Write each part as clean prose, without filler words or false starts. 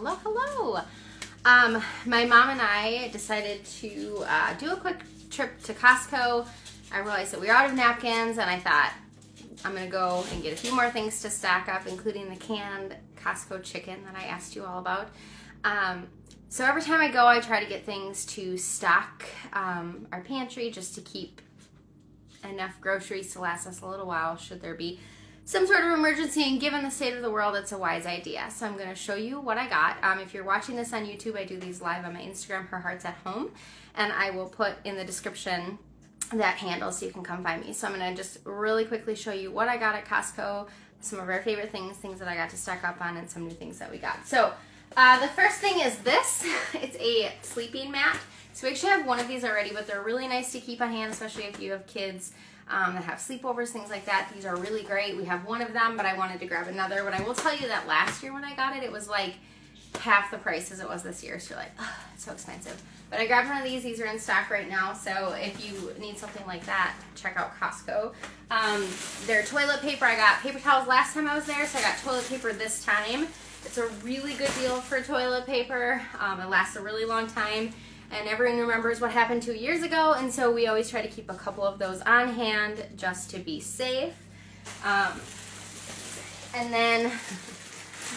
Hello, hello. My mom and I decided to do a quick trip to Costco. I realized that we were out of napkins, and I thought I'm gonna go and get a few more things to stock up, including the canned Costco chicken that I asked you all about. So every time I go, I try to get things to stock our pantry just to keep enough groceries to last us a little while should there be some sort of emergency, and given the state of the world, it's a wise idea. So I'm going to show you what I got. If you're watching this on YouTube, I do these live on my Instagram, Her Hearts at Home, and I will put in the description that handle so you can come find me. So I'm going to just really quickly show you what I got at Costco, some of our favorite things that I got to stock up on, and some new things that we got. So the first thing is this. It's a sleeping mat. So we actually have one of these already, but they're really nice to keep on hand, especially if you have kids that have sleepovers, things like that. These are really great. We have one of them, but I wanted to grab another. But I will tell you that last year when I got it, it was like half the price as it was this year. So you're like, oh, it's so expensive. But I grabbed one of these. These are in stock right now. So if you need something like that, check out Costco. Their toilet paper, I got paper towels last time I was there, so I got toilet paper this time. It's a really good deal for toilet paper. It lasts a really long time. And everyone remembers what happened 2 years ago, and so we always try to keep a couple of those on hand just to be safe. And then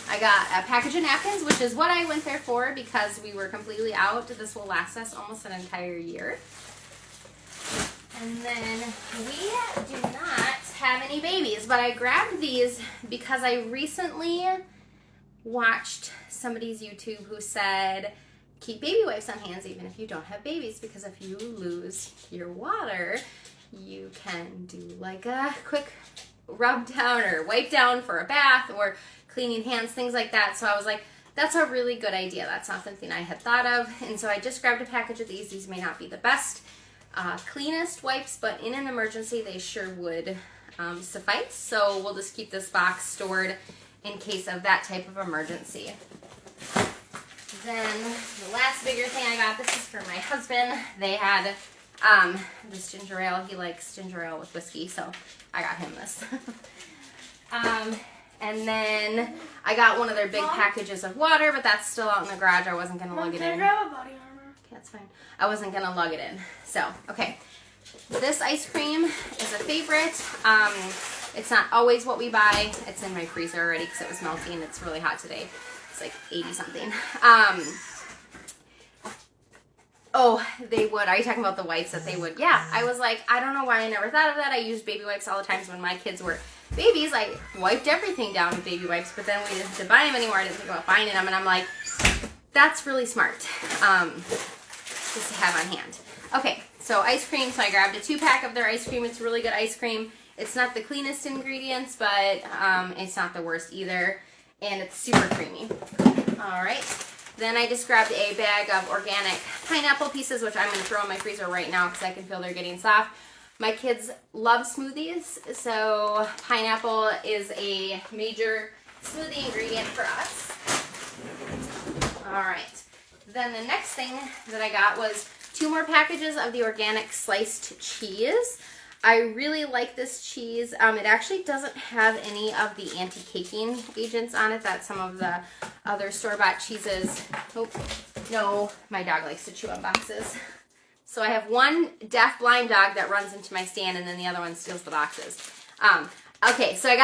I got a package of napkins, which is what I went there for because we were completely out. This will last us almost an entire year. And then we do not have any babies, but I grabbed these because I recently watched somebody's YouTube who said, keep baby wipes on hands even if you don't have babies, because if you lose your water, you can do like a quick rub down or wipe down for a bath or cleaning hands, things like that. So I was like, that's a really good idea. That's not something I had thought of. And so I just grabbed a package of these. These may not be the best, cleanest wipes, but in an emergency, they sure would suffice. So we'll just keep this box stored in case of that type of emergency. Then the last bigger thing I got, this is for my husband. They had this ginger ale. He likes ginger ale with whiskey, so I got him this. And then I got one of their big packages of water, but that's still out in the garage. I wasn't going to lug it in. Grab a body armor? Okay, that's fine. I wasn't going to lug it in. So, okay. This ice cream is a favorite. It's not always what we buy. It's in my freezer already because it was melting. It's really hot today. It's like 80 something. Oh, they would. Are you talking about the wipes that they would? Yeah. I was like, I don't know why I never thought of that. I used baby wipes all the time. So when my kids were babies, I wiped everything down with baby wipes, but then we didn't have to buy them anymore. I didn't think about buying them. And I'm like, that's really smart. Just to have on hand. Okay. So ice cream. So I grabbed a 2-pack of their ice cream. It's really good ice cream. It's not the cleanest ingredients, but it's not the worst either. And it's super creamy. All right. Then I just grabbed a bag of organic pineapple pieces, which I'm going to throw in my freezer right now because I can feel they're getting soft. My kids love smoothies, so pineapple is a major smoothie ingredient for us. All right. Then the next thing that I got was 2 more packages of the organic sliced cheese. I really like this cheese. It actually doesn't have any of the anti-caking agents on it that some of the other store-bought cheeses. Oh, no, my dog likes to chew on boxes. So I have one deaf blind dog that runs into my stand, and then the other one steals the boxes. Okay, so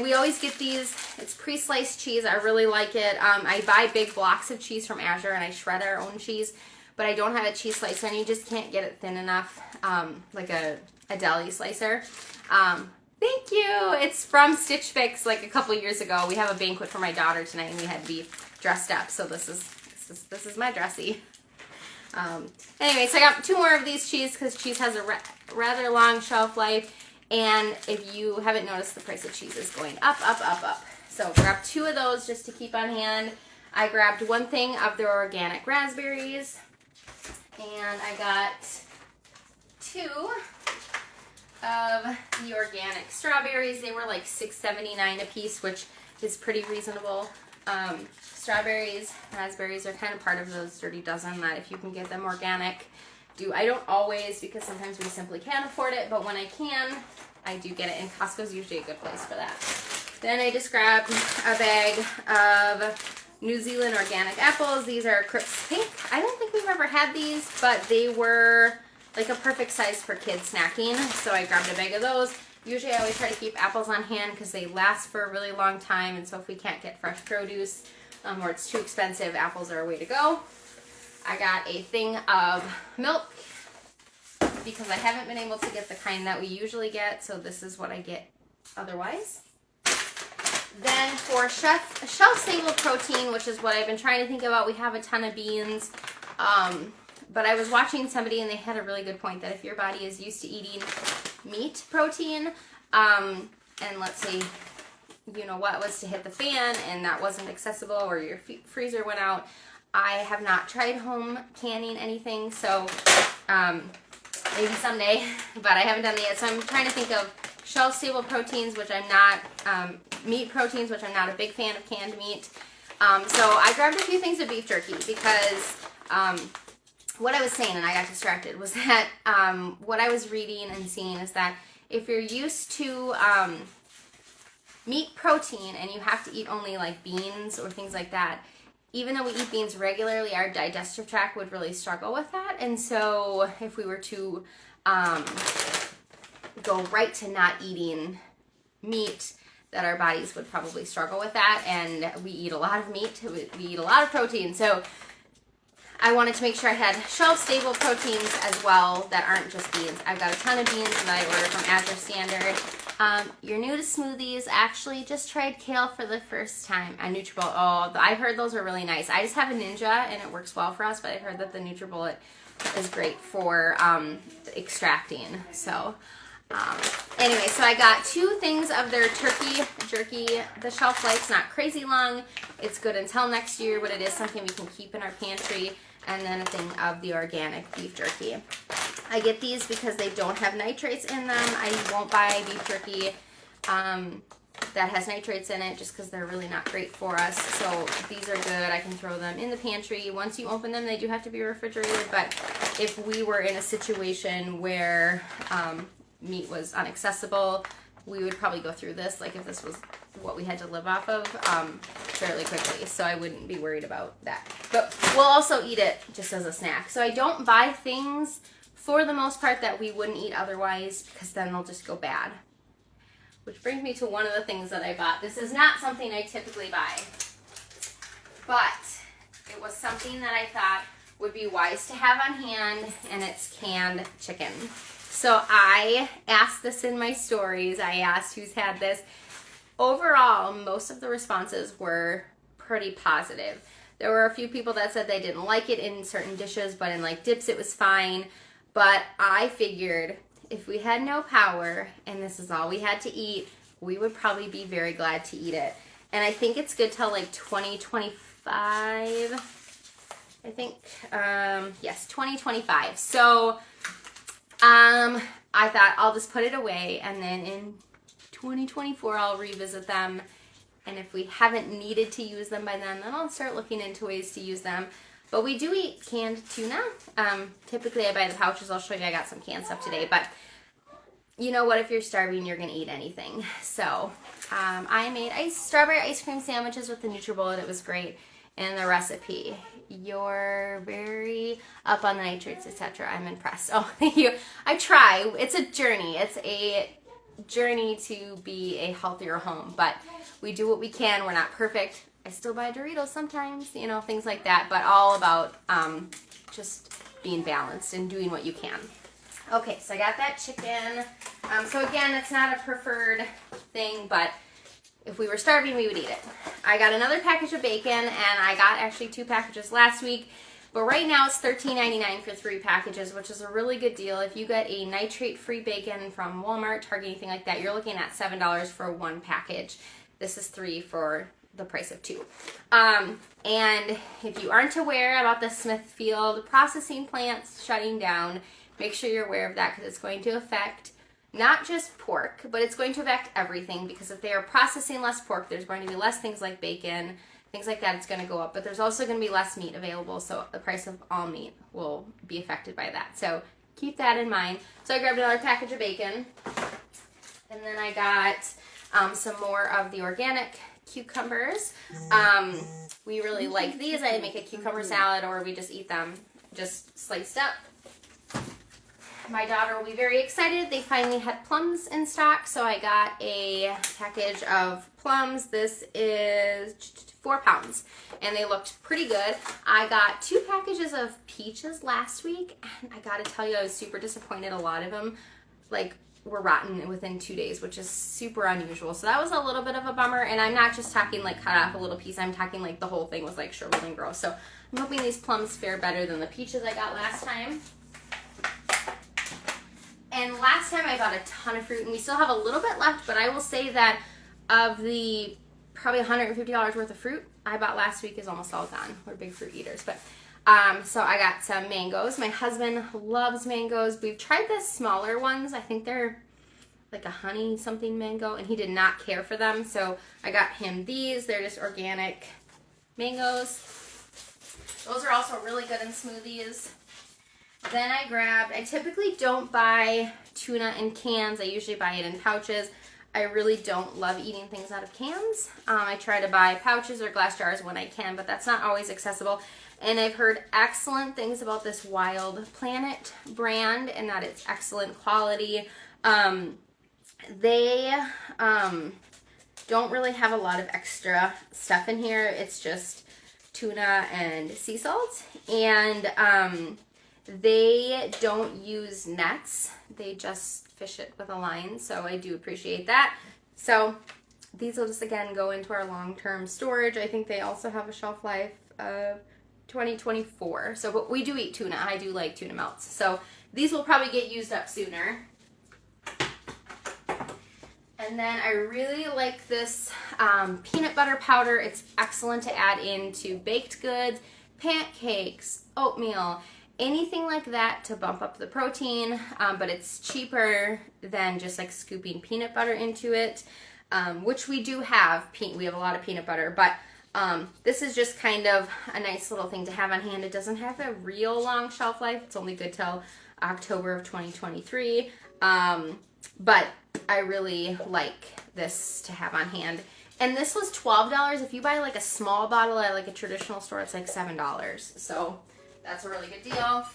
we always get these. It's pre-sliced cheese. I really like it. I buy big blocks of cheese from Azure, and I shred our own cheese, but I don't have a cheese slicer, and you just can't get it thin enough, like a deli slicer. Thank you. It's from Stitch Fix like a couple years ago. We have a banquet for my daughter tonight, and we had to be dressed up, so this is my dressy. Anyway, so I got 2 more of these cheese because cheese has a rather long shelf life, and if you haven't noticed, the price of cheese is going up, up, up, up. So grab 2 of those just to keep on hand. I grabbed 1 thing of their organic raspberries, and I got 2 of the organic strawberries. They were like $6.79 a piece, which is pretty reasonable. Strawberries, raspberries are kind of part of those dirty dozen that if you can get them organic, do. I don't always because sometimes we simply can't afford it, but when I can, I do get it, and Costco's usually a good place for that. Then I just grabbed a bag of New Zealand organic apples. These are Crips Pink. I don't think we've ever had these, but they were like a perfect size for kids snacking. So I grabbed a bag of those. Usually I always try to keep apples on hand because they last for a really long time. And so if we can't get fresh produce or it's too expensive, apples are a way to go. I got a thing of milk because I haven't been able to get the kind that we usually get. So this is what I get otherwise. Then for shelf-stable protein, which is what I've been trying to think about, we have a ton of beans. But I was watching somebody and they had a really good point that if your body is used to eating meat protein, and let's say, you know, what was to hit the fan and that wasn't accessible or your freezer went out, I have not tried home canning anything, so maybe someday, but I haven't done that yet. So I'm trying to think of shelf-stable proteins, which I'm not, meat proteins, which I'm not a big fan of canned meat. So I grabbed a few things of beef jerky because what I was saying, and I got distracted, was that what I was reading and seeing is that if you're used to meat protein and you have to eat only like beans or things like that, even though we eat beans regularly, our digestive tract would really struggle with that. And so if we were to go right to not eating meat, that our bodies would probably struggle with that. And we eat a lot of meat, we eat a lot of protein. So I wanted to make sure I had shelf-stable proteins as well that aren't just beans. I've got a ton of beans that I ordered from Azure Standard. You're new to smoothies. Actually, just tried kale for the first time. A NutriBullet. Oh, I heard those are really nice. I just have a Ninja and it works well for us, but I've heard that the NutriBullet is great for extracting. So anyway, so I got 2 things of their turkey jerky. The shelf life's not crazy long. It's good until next year, but it is something we can keep in our pantry. And then a thing of the organic beef jerky. I get these because they don't have nitrates in them. I won't buy beef jerky that has nitrates in it just because they're really not great for us. So these are good. I can throw them in the pantry. Once you open them, they do have to be refrigerated. But if we were in a situation where meat was inaccessible, we would probably go through this, like if this was what we had to live off of, fairly quickly. So I wouldn't be worried about that. But we'll also eat it just as a snack. So I don't buy things for the most part that we wouldn't eat otherwise because then they'll just go bad. Which brings me to one of the things that I bought. This is not something I typically buy, but it was something that I thought would be wise to have on hand, and it's canned chicken. So I asked this in my stories. I asked who's had this. Overall, most of the responses were pretty positive. There were a few people that said they didn't like it in certain dishes, but in like dips it was fine. But I figured if we had no power and this is all we had to eat, we would probably be very glad to eat it. And I think it's good till like 2025. I think, yes, 2025. So I thought I'll just put it away, and then in 2024 I'll revisit them, and if we haven't needed to use them by then I'll start looking into ways to use them. But we do eat canned tuna. Typically I buy the pouches. I'll show you, I got some canned stuff today, but you know what, if you're starving you're gonna eat anything. So I made strawberry ice cream sandwiches with the NutriBullet. It was great. And the recipe, you're very up on the nitrates, etc. I'm impressed. Oh, thank you. I try. It's a journey. It's a journey to be a healthier home, but we do what we can. We're not perfect. I still buy Doritos sometimes, you know, things like that, but all about just being balanced and doing what you can. Okay, so I got that chicken. So again, it's not a preferred thing, but if we were starving, we would eat it. I got another package of bacon, and I got actually 2 packages last week, but right now it's $13.99 for 3 packages, which is a really good deal. If you get a nitrate-free bacon from Walmart, Target, anything like that, you're looking at $7 for 1 package. This is 3 for the price of 2. And if you aren't aware about the Smithfield processing plants shutting down, make sure you're aware of that because it's going to affect not just pork, but it's going to affect everything, because if they are processing less pork, there's going to be less things like bacon, things like that. It's going to go up, but there's also going to be less meat available, so the price of all meat will be affected by that. So keep that in mind. So I grabbed another package of bacon, and then I got some more of the organic cucumbers. We really like these. I make a cucumber salad, or we just eat them just sliced up. My daughter will be very excited. They finally had plums in stock, so I got a package of plums. This is 4 pounds, and they looked pretty good. I got 2 packages of peaches last week, and I gotta tell you, I was super disappointed. A lot of them, like, were rotten within 2 days, which is super unusual. So that was a little bit of a bummer, and I'm not just talking like cut off a little piece. I'm talking like the whole thing was like shriveled and gross. So I'm hoping these plums fare better than the peaches I got last time. And last time I bought a ton of fruit, and we still have a little bit left, but I will say that of the probably $150 worth of fruit I bought last week is almost all gone. We're big fruit eaters. But so I got some mangoes. My husband loves mangoes. We've tried the smaller ones. I think they're like a honey something mango, and he did not care for them. So I got him these. They're just organic mangoes. Those are also really good in smoothies. Then I typically don't buy tuna in cans. I usually buy it in pouches. I really don't love eating things out of cans. I try to buy pouches or glass jars when I can, but that's not always accessible. And I've heard excellent things about this Wild Planet brand, and that it's excellent quality. They don't really have a lot of extra stuff in here. It's just tuna and sea salt. And they don't use nets. They just fish it with a line, so I do appreciate that. So these will just, again, go into our long-term storage. I think they also have a shelf life of 2024. So, but we do eat tuna. I do like tuna melts. So these will probably get used up sooner. And then I really like this peanut butter powder. It's excellent to add into baked goods, pancakes, oatmeal, anything like that to bump up the protein, but it's cheaper than just like scooping peanut butter into it, which we do have. We have a lot of peanut butter, but this is just kind of a nice little thing to have on hand. It doesn't have a real long shelf life. It's only good till October of 2023, but I really like this to have on hand. And this was $12. If you buy like a small bottle at like a traditional store, it's like $7. So that's a really good deal.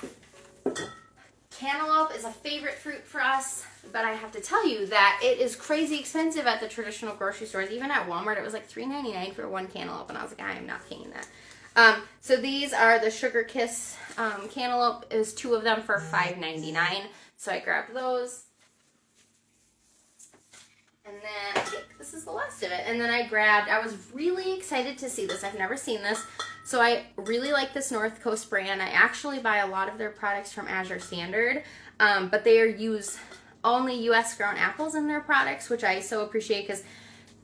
Cantaloupe is a favorite fruit for us, but I have to tell you that it is crazy expensive at the traditional grocery stores. Even at Walmart, it was like $3.99 for 1 cantaloupe, and I was like, I am not paying that. So these are the Sugar Kiss cantaloupe. It was 2 of them for $5.99, so I grabbed those. And then I think this is the last of it. And then I was really excited to see this. I've never seen this. So I really like this North Coast brand. I actually buy a lot of their products from Azure Standard, but they use only U.S. grown apples in their products, which I so appreciate because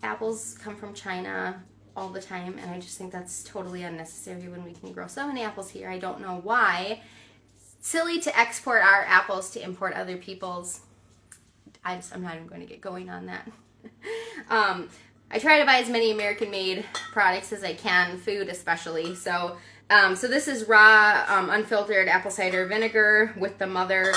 apples come from China all the time, and I just think that's totally unnecessary when we can grow so many apples here. I don't know why. It's silly to export our apples to import other people's. I'm not even going to get going on that. I try to buy as many American-made products as I can, food especially. So this is raw, unfiltered apple cider vinegar with the mother.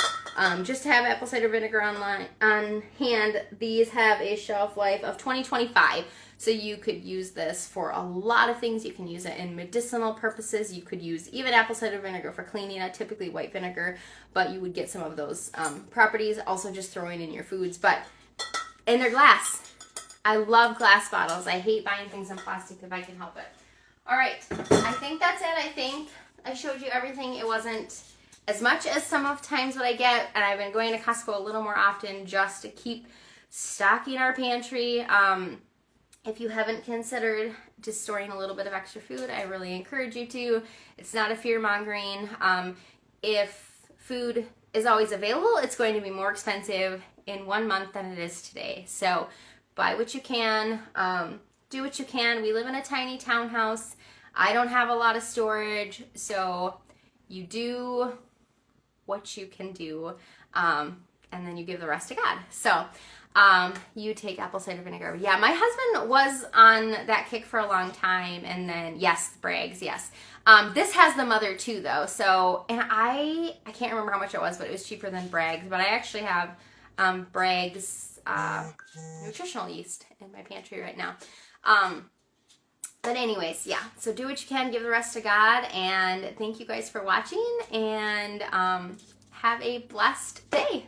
Just to have apple cider vinegar on hand. These have a shelf life of 2025. So you could use this for a lot of things. You can use it in medicinal purposes. You could use even apple cider vinegar for cleaning, not typically white vinegar, but you would get some of those properties. Also just throwing in your foods. And they're glass. I love glass bottles. I hate buying things in plastic if I can help it. All right, I think that's it. I think I showed you everything. It wasn't as much as some of times what I get, and I've been going to Costco a little more often just to keep stocking our pantry. If you haven't considered just storing a little bit of extra food, I really encourage you to. It's not a fear-mongering. If food is always available, it's going to be more expensive in 1 month than it is today. So buy what you can, do what you can. We live in a tiny townhouse. I don't have a lot of storage, so you do what you can do, and then you give the rest to God. So you take apple cider vinegar. Yeah, my husband was on that kick for a long time, and then, yes, Bragg's, yes. This has the mother too, though, so, and I can't remember how much it was, but it was cheaper than Bragg's, but I actually have Bragg's nutritional yeast in my pantry right now. But anyways, yeah. So do what you can, give the rest to God, and thank you guys for watching, and have a blessed day.